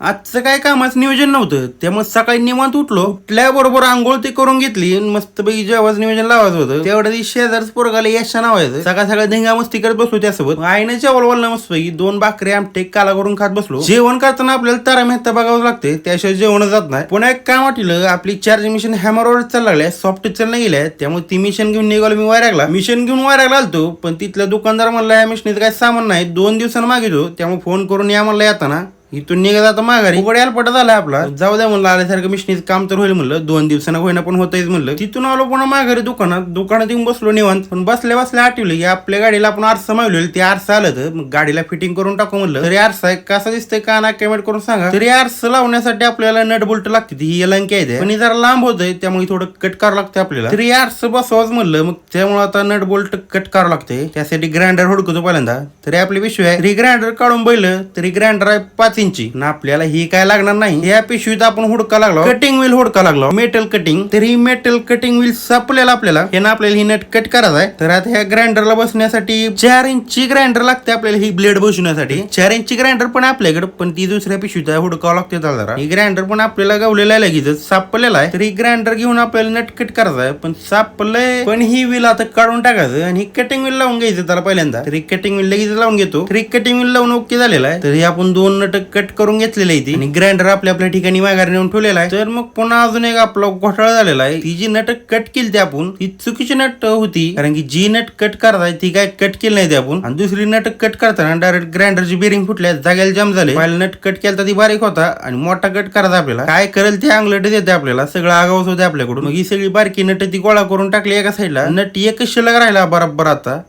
आजचं काय कामाचं नियोजन नव्हतं, त्यामुळे सकाळी निवांत उठलो. उठल्याबरोबर आंघोळ ते करून घेतली. मस्तपैकी जेवायचं नियोजन लावायचं होतं. तेवढ्या दिवशी शेजारच पोरगाला यशा नावायचं. सकाळ सकाळ धिंगा मस्ती करत बसलो त्यासोबत. आईने जेवण बोललं मस्तपैकी 2 भाकरी आमटे काला करून खात बसलो. जेवण करताना आपल्याला तारा मेहता बघावं लागते, त्याशिवाय जेवण जात नाही. पुन्हा एक काम वाटलं, आपली चार्जिंग मिशन हॅमरवर चालला लागल्या, सॉफ्ट चालला गेल्या. त्यामुळे ती मिशन घेऊन निघालो मी वायरागला. मिशन घेऊन वायरागला आलतो, पण तिथला दुकानदार म्हणला या मिशनीचं काय सामान नाही, 2 दिवसांना मागितो. त्यामुळे फोन करून या म्हणला येताना. इथून निघत आता माघारी उघड्या पट झाला आपला. जाऊ द्या म्हणलं, आल्यासारखं मिशनीचं काम तर होईल म्हणलं, 2 दिवसांना होईना पण होतच म्हणलं. तिथून आलो पुन्हा माघारी दुकानात येऊन बसलो निवांत. पण बसल्या आठवलं की आपल्या गाडीला आपण आरसा मागवलेलं, ते आरसा आलं तर मग गाडीला फिटिंग करून टाकू म्हणलं. तरी आरसा कसा दिसतंय का ना कमेंट करून सांगा. तरी आरसा लावण्यासाठी आपल्याला नट बोल्ट लागते, ही लंकी आहे पण जरा लांब होतंय, त्यामुळे थोडं कट करावं लागतं आपल्याला. तरी आरसा बसवाच म्हणलं, मग त्यामुळे आता नट बोल्ट कट करावं लागते. त्यासाठी ग्राइंडर हुडकतो पहिल्यांदा. तरी आपली पिशवी आहे, तरी ग्राइंडर काढून बैल. तरी ग्राइंडर आहे 5 इंची ना, आपल्याला ही काय लागणार नाही. या पिशवीत आपण हुडका लागलो, कटिंग व्हील हुडका लागलो, मेटल कटिंग. तर ही मेटल कटिंग व्हील सापलेला आपल्याला. हे ना आपल्याला ही नट कट करायचं आहे. तर आता ह्या ग्राइंडरला बसण्यासाठी 4 इंची ग्राइंडर लागते आपल्याला, ही ब्लेड बसवण्यासाठी. 4 इंची ग्राइंडर पण आपल्याकडे, पण ती दुसऱ्या पिशवीत आहे, हुडकावं लागते जरा. ही ग्राइंडर पण आपल्याला गावलेला आहे, लगेच सापलेला आहे. तर ही ग्राइंडर घेऊन आपल्याला नट कट करायचं आहे, पण सापलंय. पण ही व्हील आता काढून टाकायचं आणि ही कटिंग व्हील लावून घ्यायचं त्याला पहिल्यांदा. तर ही कटिंग व्हील लगेच लावून घेतो. तर ही कटिंग व्हील लावून ओके झालेला आहे. तर हे आपण 2 नट कट करून घेतलेले आणि ग्राइंडर आपल्या ठिकाणी माघारी नेऊन ठेवलेला आहे. तर मग पुन्हा अजून एक आपला घोटाळा झालेला आहे. ती जी नट कट केली आपण, ती चुकीची नट होती, कारण की जी नट कट करताय ती काय कट केली नाही आपण. आणि दुसरी नट कट करताना डायरेक्ट ग्राइंडरची बेरिंग फुटल्या, जागेला जाम झाले. पहिला नट कट केला ती बारीक होता आणि मोठा कट करायचा आपल्याला. काय करेल ते अंगलट देते आपल्याला, सगळं आगाऊच होते आपल्याकडून. मग ही सगळी बारकी नट ती गोळा करून टाकली एका साईडला. नट एकच शिल्लक राहिला बरोबर आता.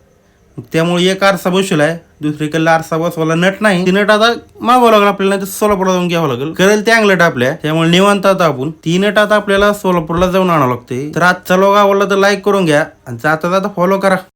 त्यामुळे एक आरसा बसवलाय, दुसरीकडला आरसा बसवायला नट नाही. ती नट आता मागवावं लागलं आपल्याला, नाही तर सोलापूरला जाऊन घ्यावं लागेल. करेल ते अंगलट आपल्या. त्यामुळे निवांत आता आपण ती नट आता आपल्याला सोलापूरला जाऊन आणावं लागते. तर आजचा व्लॉग आवडला तर लाईक करून घ्या आणि जाता फॉलो करा.